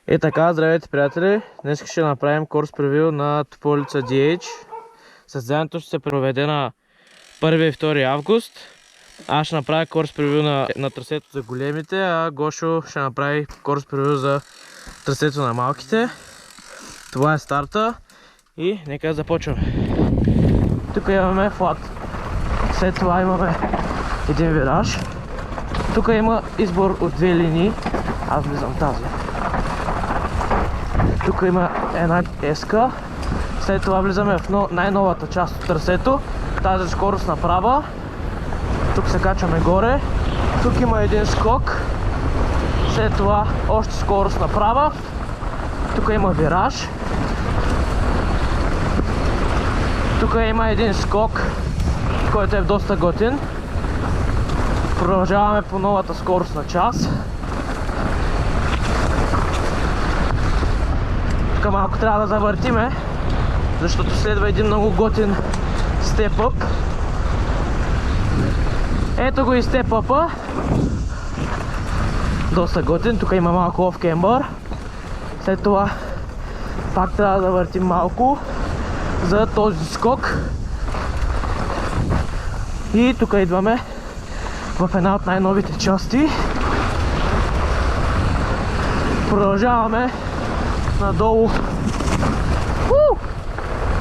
И така, здравейте приятели! Днес ще направим курс превю на Тополица DH. Състезанието ще се проведе на 1 и 2 август. Аз ще направя курс превю на трасето за големите, а Гошо ще направи курс превю за трасето на малките. Това е старта и нека започваме. Тук имаме флат. След това имаме един вираж. Тук има избор от две линии. Аз влизам тази. Тук има една еска. След това влизаме в най-новата част от трасето. Тази скорост направа. Тук се качваме горе. Тук има един скок. След това още скорост направа. Тук има вираж. Тук има един скок, който е доста готин. Продължаваме по новата скоростна част. Тук малко трябва да завъртиме, защото следва един много готин степ-ъп. Ето го и степ-ъпа. Доста готин. Тук има малко оф-кембър. След това пак трябва да въртим малко за този скок. И тук идваме в една от най-новите части. Продължаваме надолу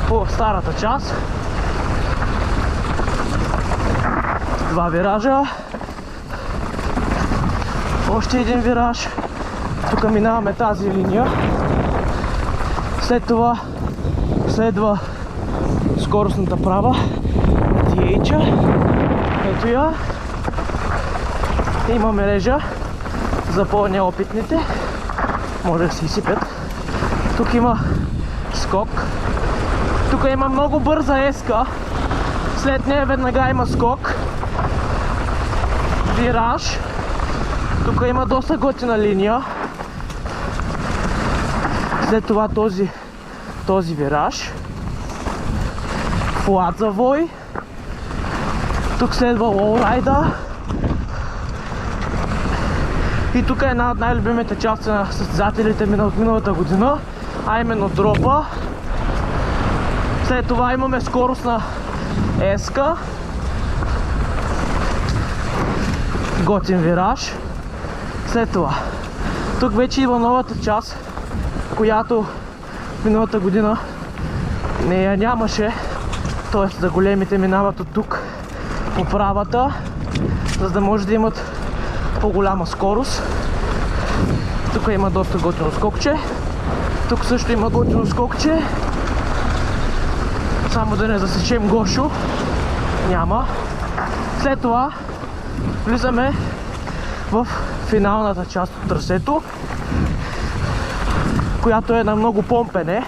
по старата част. Два виража. Още един вираж. Тук минаваме тази линия. След това следва скоростната права на DH-а. Ето я. Има мрежа за по-неопитните. Може да се изсипят. Тук има скок. Тук има много бърза еска. След нея веднага има скок. Вираж. Тук има доста готина линия. След това този вираж. Флат завой. Тук следва лоурайда. И тук е една от най-любимите части на състезателите от миналата година, а именно дропа. След това имаме скоростна еска. Готин вираж. След това тук вече има новата част, която миналата година не я нямаше. Т.е. за големите минават от тук по правата, за да може да имат по-голяма скорост. Тук има доста готино скокче. Тук също има готино скокче. Само да не засечем Гошо. Няма. След това влизаме в финалната част от трасето, която е на много помпене.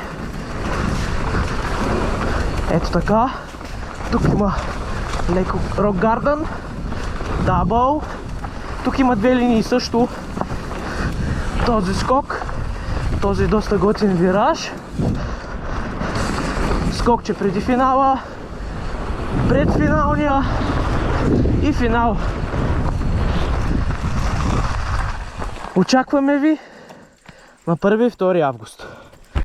Ето така. Тук има леко рок гарден, дабъл. Тук има две линии също. Този скок, този доста готин вираж, скокче преди финала, пред финалния и финал. Очакваме ви на 1 и 2 август.